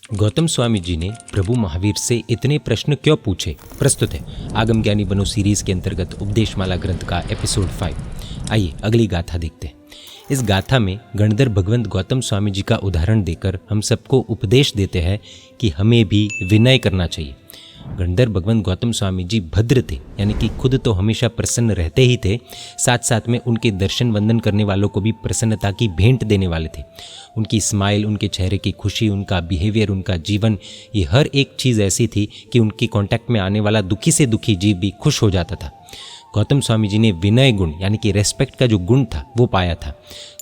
गौतम स्वामी जी ने प्रभु महावीर से इतने प्रश्न क्यों पूछे, प्रस्तुत है आगम ज्ञानी बनो सीरीज के अंतर्गत उपदेशमाला ग्रंथ का एपिसोड 5। आइए अगली गाथा देखते हैं। इस गाथा में गणधर भगवंत गौतम स्वामी जी का उदाहरण देकर हम सबको उपदेश देते हैं कि हमें भी विनय करना चाहिए। गणधर भगवंत गौतम स्वामी जी भद्र थे, यानी कि खुद तो हमेशा प्रसन्न रहते ही थे, साथ साथ में उनके दर्शन वंदन करने वालों को भी प्रसन्नता की भेंट देने वाले थे। उनकी स्माइल, उनके चेहरे की खुशी, उनका बिहेवियर, उनका जीवन, ये हर एक चीज़ ऐसी थी कि उनके कांटेक्ट में आने वाला दुखी से दुखी जीव भी खुश हो जाता था। गौतम स्वामी जी ने विनय गुण यानी कि रेस्पेक्ट का जो गुण था वो पाया था।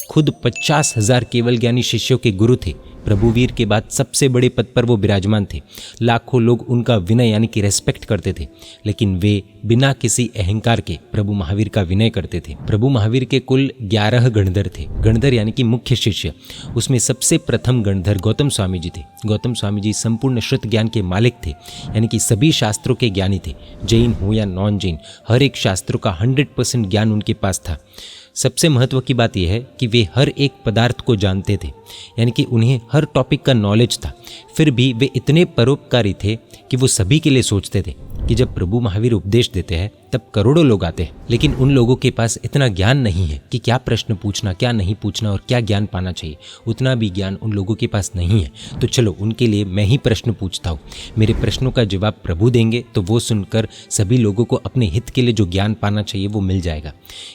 खुद 50,000 केवल ज्ञानी शिष्यों के गुरु थे। प्रभुवीर के बाद सबसे बड़े पद पर वो विराजमान थे। लाखों लोग उनका विनय यानी कि रेस्पेक्ट करते थे, लेकिन वे बिना किसी अहंकार के प्रभु महावीर का विनय करते थे। प्रभु महावीर के कुल 11 गणधर थे। गणधर यानी कि मुख्य शिष्य, उसमें सबसे प्रथम गणधर गौतम स्वामी जी थे। गौतम स्वामी जी संपूर्ण श्रुत ज्ञान के मालिक थे, यानी कि सभी शास्त्रों के ज्ञानी थे। जैन हो या नॉन जैन, हर एक शास्त्रों का 100% ज्ञान उनके पास था। सबसे महत्व की बात यह है कि वे हर एक पदार्थ को जानते थे, यानी कि उन्हें हर टॉपिक का नॉलेज था। फिर भी वे इतने परोपकारी थे कि वो सभी के लिए सोचते थे कि जब प्रभु महावीर उपदेश देते हैं तब करोड़ों लोग आते हैं, लेकिन उन लोगों के पास इतना ज्ञान नहीं है कि क्या प्रश्न पूछना, क्या नहीं पूछना और क्या ज्ञान पाना चाहिए। उतना भी ज्ञान उन लोगों के पास नहीं है। तो चलो उनके लिए मैं ही प्रश्न पूछता हूँ। मेरे प्रश्नों का जवाब प्रभु देंगे तो वो सुनकर सभी लोगों को अपने हित के लिए जो ज्ञान पाना चाहिए वो मिल जाएगा।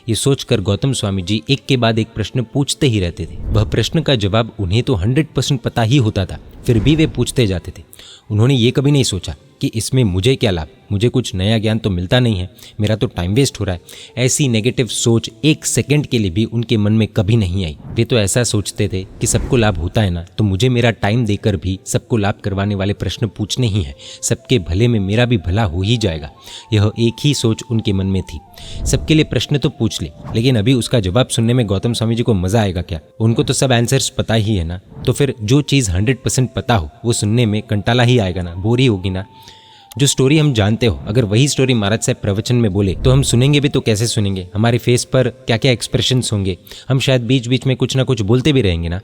ये सोचकर गौतम स्वामी जी एक के बाद एक प्रश्न पूछते ही रहते थे। वह प्रश्न का जवाब उन्हें तो 100% पता ही होता था, फिर भी वे पूछते जाते थे। उन्होंने ये कभी नहीं सोचा कि इसमें मुझे क्या लाभ, मुझे कुछ नया ज्ञान तो मिलता नहीं है, मेरा तो टाइम वेस्ट हो रहा है। ऐसी नेगेटिव सोच एक सेकंड के लिए भी उनके मन में कभी नहीं आई। वे तो ऐसा सोचते थे कि सबको लाभ होता है ना, तो मुझे मेरा टाइम देकर भी सबको लाभ करवाने वाले प्रश्न पूछने ही हैं। सबके भले में मेरा भी भला हो ही जाएगा। यह एक ही सोच उनके मन में थी। सबके लिए प्रश्न तो पूछ ले, लेकिन अभी उसका जवाब सुनने में गौतम स्वामी जी को मजा आएगा क्या? उनको तो सब आंसर्स पता ही है ना। तो फिर जो चीज़ 100% पता हो वो सुनने में कंटाला ही आएगा ना, बोर ही होगी ना। जो स्टोरी हम जानते हो, अगर वही स्टोरी महाराज साहब प्रवचन में बोले तो हम सुनेंगे भी तो कैसे सुनेंगे? हमारे फेस पर क्या क्या एक्सप्रेशंस होंगे, हम शायद बीच बीच में कुछ ना कुछ बोलते भी रहेंगे ना।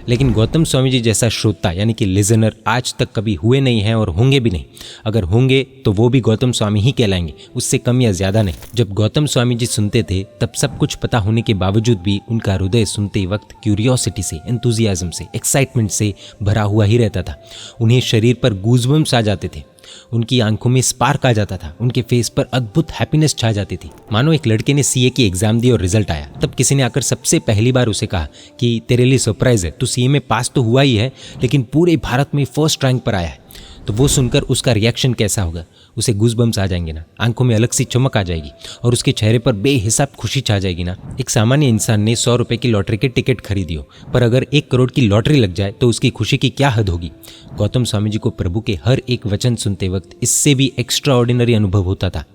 लेकिन गौतम स्वामी जी जैसा श्रोता यानी कि लिजनर आज तक कभी हुए नहीं हैं और होंगे भी नहीं। अगर होंगे तो वो भी गौतम स्वामी ही कहलाएंगे, उससे कम या ज़्यादा नहीं। जब गौतम स्वामी जी सुनते थे तब सब कुछ पता होने के बावजूद भी उनका हृदय सुनते वक्त क्यूरियोसिटी से, एंथुजियाज्म से, एक्साइटमेंट से भरा हुआ ही रहता था। उन्हें शरीर पर गूज़बम्स आ जाते थे, उनकी आंखों में स्पार्क आ जाता था, उनके फेस पर अद्भुत हैप्पीनेस छा जाती थी। मानो एक लड़के ने सीए की एग्जाम दी और रिजल्ट आया, तब किसी ने आकर सबसे पहली बार उसे कहा कि तेरे लिए सरप्राइज है, तू सीए में पास तो हुआ ही है लेकिन पूरे भारत में फर्स्ट रैंक पर आया है। तो वो सुनकर उसका रिएक्शन कैसा होगा? उसे गूज़बम्स आ जाएंगे ना, आंखों में अलग सी चमक आ जाएगी और उसके चेहरे पर बेहिसाब खुशी छा जाएगी ना। एक सामान्य इंसान ने 100 रुपए की लॉटरी के टिकट खरीदी हो, पर अगर 1 करोड़ की लॉटरी लग जाए तो उसकी खुशी की क्या हद होगी? गौतम स्वामी जी को प्रभु के हर एक वचन सुनते वक्त इससे भी एक्स्ट्रा ऑर्डिनरी अनुभव होता था।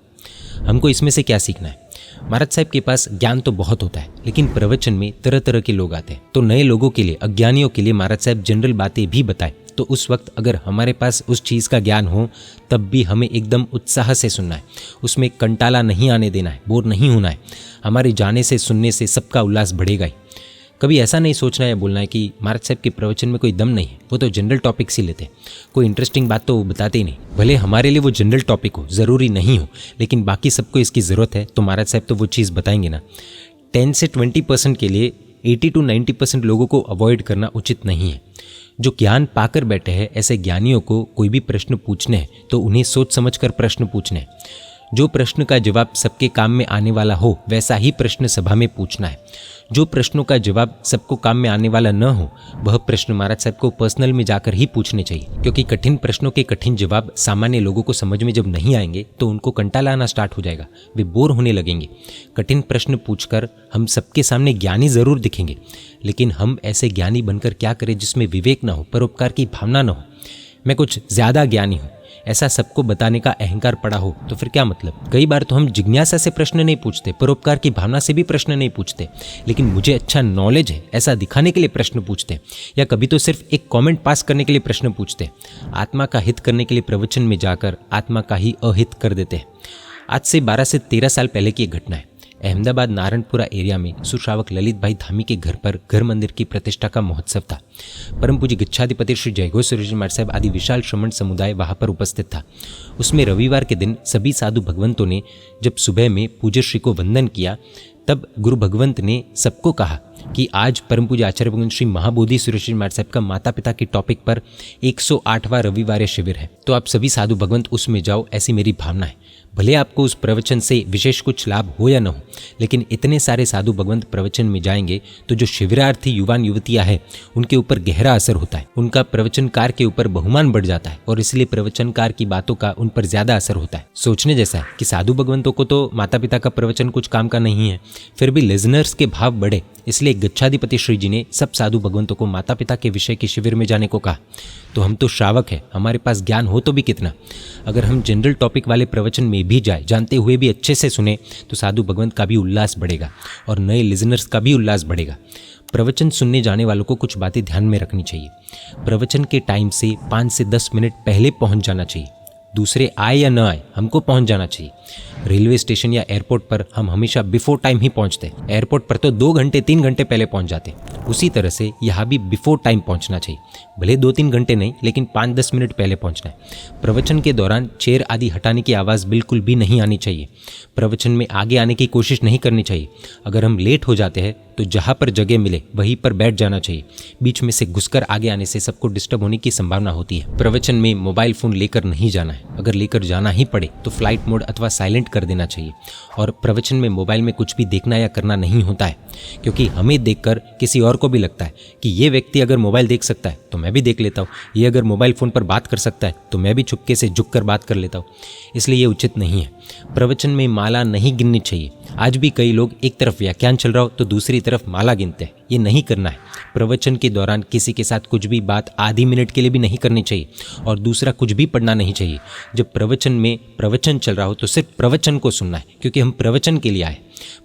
हमको इसमें से क्या सीखना है? महाराज साहब के पास ज्ञान तो बहुत होता है, लेकिन प्रवचन में तरह तरह के लोग आते हैं। तो नए लोगों के लिए, अज्ञानियों के लिए महाराज साहब जनरल बातें भी बताए, तो उस वक्त अगर हमारे पास उस चीज़ का ज्ञान हो तब भी हमें एकदम उत्साह से सुनना है। उसमें कंटाला नहीं आने देना है, बोर नहीं होना है। हमारे जाने से, सुनने से सबका उल्लास बढ़ेगा ही। कभी ऐसा नहीं सोचना है, बोलना है कि महाराज साहब के प्रवचन में कोई दम नहीं है, वो तो जनरल टॉपिक्स ही लेते हैं, कोई इंटरेस्टिंग बात तो वो बताते ही नहीं। भले हमारे लिए वो जनरल टॉपिक हो, ज़रूरी नहीं हो, लेकिन बाकी सबको इसकी ज़रूरत है तो महाराज साहब तो वो चीज़ बताएंगे ना। 10 से 20% के लिए 80 to 90% लोगों को अवॉइड करना उचित नहीं है। जो ज्ञान पाकर बैठे हैं, ऐसे ज्ञानियों को कोई भी प्रश्न पूछने हैं तो उन्हें सोच समझकर प्रश्न पूछने हैं। जो प्रश्न का जवाब सबके काम में आने वाला हो वैसा ही प्रश्न सभा में पूछना है। जो प्रश्नों का जवाब सबको काम में आने वाला न हो वह प्रश्न महाराज साहब को पर्सनल में जाकर ही पूछने चाहिए, क्योंकि कठिन प्रश्नों के कठिन जवाब सामान्य लोगों को समझ में जब नहीं आएंगे तो उनको कंटाला आना स्टार्ट हो जाएगा, वे बोर होने लगेंगे। कठिन प्रश्न पूछकर हम सबके सामने ज्ञानी ज़रूर दिखेंगे, लेकिन हम ऐसे ज्ञानी बनकर क्या करें जिसमें विवेक ना हो, परोपकार की भावना न हो। मैं कुछ ज़्यादा ज्ञानी हूँ ऐसा सबको बताने का अहंकार पड़ा हो तो फिर क्या मतलब? कई बार तो हम जिज्ञासा से प्रश्न नहीं पूछते, परोपकार की भावना से भी प्रश्न नहीं पूछते, लेकिन मुझे अच्छा नॉलेज है ऐसा दिखाने के लिए प्रश्न पूछते, या कभी तो सिर्फ एक कमेंट पास करने के लिए प्रश्न पूछते। आत्मा का हित करने के लिए प्रवचन में जाकर आत्मा का ही अहित कर देते हैं। आज से 12 से 13 साल पहले की एक घटना है। अहमदाबाद नारायणपुरा एरिया में सुश्रावक ललित भाई धामी के घर पर घर मंदिर की प्रतिष्ठा का महोत्सव था। परम पूज्य गच्छाधिपति श्री जयघोष सुरेश महाराज साहब आदि विशाल श्रमण समुदाय वहाँ पर उपस्थित था। उसमें रविवार के दिन सभी साधु भगवंतों ने जब सुबह में पूज्य श्री को वंदन किया, तब गुरु भगवंत ने सबको कहा कि आज परम पूज्य आचार्य भगवंत श्री महाबोधि सुरेश महाराज साहब का माता पिता के टॉपिक पर 108वां रविवार शिविर है, तो आप सभी साधु भगवंत उसमें जाओ, ऐसी मेरी भावना है। भले आपको उस प्रवचन से विशेष कुछ लाभ हो या न हो, लेकिन इतने सारे साधु भगवंत प्रवचन में जाएंगे तो जो शिविरार्थी युवान युवतियां हैं उनके ऊपर गहरा असर होता है, उनका प्रवचनकार के ऊपर बहुमान बढ़ जाता है और इसलिए प्रवचनकार की बातों का उन पर ज्यादा असर होता है। सोचने जैसा है कि साधु भगवंतों को तो माता पिता का प्रवचन कुछ काम का नहीं है, फिर भी लिजनर्स के भाव बढ़े, इसलिए गच्छाधिपति श्री जी ने सब साधु भगवंतों को माता पिता के विषय के शिविर में जाने को कहा। तो हम तो श्रावक है, हमारे पास ज्ञान हो तो भी कितना, अगर हम जनरल टॉपिक वाले प्रवचन में भी जाए, जानते हुए भी अच्छे से सुने, तो साधु भगवंत का भी उल्लास बढ़ेगा और नए लिजनर्स का भी उल्लास बढ़ेगा। प्रवचन सुनने जाने वालों को कुछ बातें ध्यान में रखनी चाहिए। प्रवचन के टाइम से 5 से 10 मिनट पहले पहुंच जाना चाहिए। दूसरे आए या न आए, हमको पहुंच जाना चाहिए। रेलवे स्टेशन या एयरपोर्ट पर हम हमेशा बिफोर टाइम ही पहुंचते हैं। एयरपोर्ट पर तो 2 घंटे 3 घंटे पहले पहुंच जाते हैं। उसी तरह से यहाँ भी बिफोर टाइम पहुंचना चाहिए, भले 2-3 घंटे नहीं, लेकिन 5-10 मिनट पहले पहुंचना है। प्रवचन के दौरान चेयर आदि हटाने की आवाज़ बिल्कुल भी नहीं आनी चाहिए। प्रवचन में आगे आने की कोशिश नहीं करनी चाहिए। अगर हम लेट हो जाते हैं तो जहाँ पर जगह मिले वहीं पर बैठ जाना चाहिए। बीच में से घुसकर आगे आने से सबको डिस्टर्ब होने की संभावना होती है। प्रवचन में मोबाइल फ़ोन लेकर नहीं जाना है। अगर लेकर जाना ही पड़े तो फ्लाइट मोड अथवा साइलेंट कर देना चाहिए। और प्रवचन में मोबाइल में कुछ भी देखना या करना नहीं होता है, क्योंकि हमें देखकर किसी और को भी लगता है कि ये व्यक्ति अगर मोबाइल देख सकता है तो मैं भी देख लेता हूँ, ये अगर मोबाइल फ़ोन पर बात कर सकता है तो मैं भी चुपके से झुक कर बात कर लेता हूँ। इसलिए ये उचित नहीं है। प्रवचन में माला नहीं गिननी चाहिए। आज भी कई लोग एक तरफ व्याख्यान चल रहा हो तो दूसरी तरफ माला गिनते हैं, ये नहीं करना है। प्रवचन के दौरान किसी के साथ कुछ भी बात आधी मिनट के लिए भी नहीं करनी चाहिए और दूसरा कुछ भी पढ़ना नहीं चाहिए। जब प्रवचन में प्रवचन चल रहा हो तो सिर्फ प्रवचन को सुनना है, क्योंकि हम प्रवचन के लिए आए।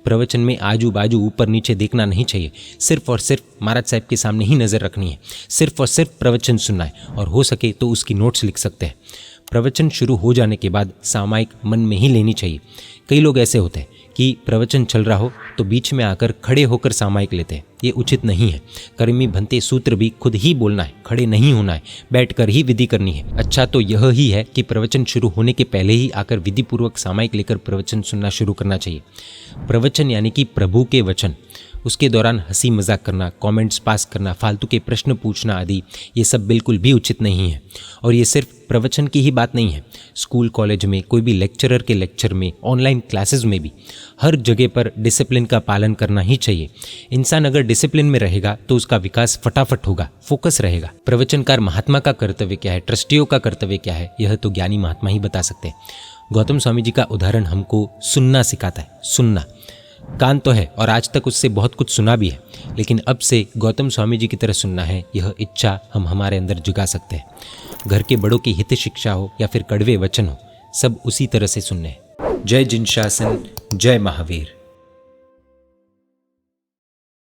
प्रवचन में आजू बाजू ऊपर नीचे देखना नहीं चाहिए। सिर्फ और सिर्फ महाराज साहब के सामने ही नज़र रखनी है। सिर्फ और सिर्फ प्रवचन सुनना है और हो सके तो उसकी नोट्स लिख सकते हैं। प्रवचन शुरू हो जाने के बाद सामायिक मन में ही लेनी चाहिए। कई लोग ऐसे होते हैं कि प्रवचन चल रहा हो तो बीच में आकर खड़े होकर सामायिक लेते हैं, ये उचित नहीं है। कर्मी भंते सूत्र भी खुद ही बोलना है, खड़े नहीं होना है, बैठकर ही विधि करनी है। अच्छा तो यह ही है कि प्रवचन शुरू होने के पहले ही आकर विधि पूर्वक सामायिक लेकर प्रवचन सुनना शुरू करना चाहिए। प्रवचन यानी कि प्रभु के वचन, उसके दौरान हंसी मजाक करना, कमेंट्स पास करना, फालतू के प्रश्न पूछना आदि, ये सब बिल्कुल भी उचित नहीं है। और ये सिर्फ प्रवचन की ही बात नहीं है। स्कूल कॉलेज में, कोई भी लेक्चरर के लेक्चर में, ऑनलाइन क्लासेस में भी, हर जगह पर डिसिप्लिन का पालन करना ही चाहिए। इंसान अगर डिसिप्लिन में रहेगा तो उसका विकास फटाफट होगा, फोकस रहेगा। प्रवचनकार महात्मा का कर्तव्य क्या है, ट्रस्टियों का कर्तव्य क्या है, यह तो ज्ञानी महात्मा ही बता सकते हैं। गौतम स्वामी जी का उदाहरण हमको सुनना सिखाता है। सुनना, कान तो है और आज तक उससे बहुत कुछ सुना भी है, लेकिन अब से गौतम स्वामी जी की तरह सुनना है, यह इच्छा हम हमारे अंदर जगा सकते हैं। घर के बड़ों की हित शिक्षा हो या फिर कड़वे वचन हो, सब उसी तरह से सुनने हैं। जय जिन शासन, जय महावीर।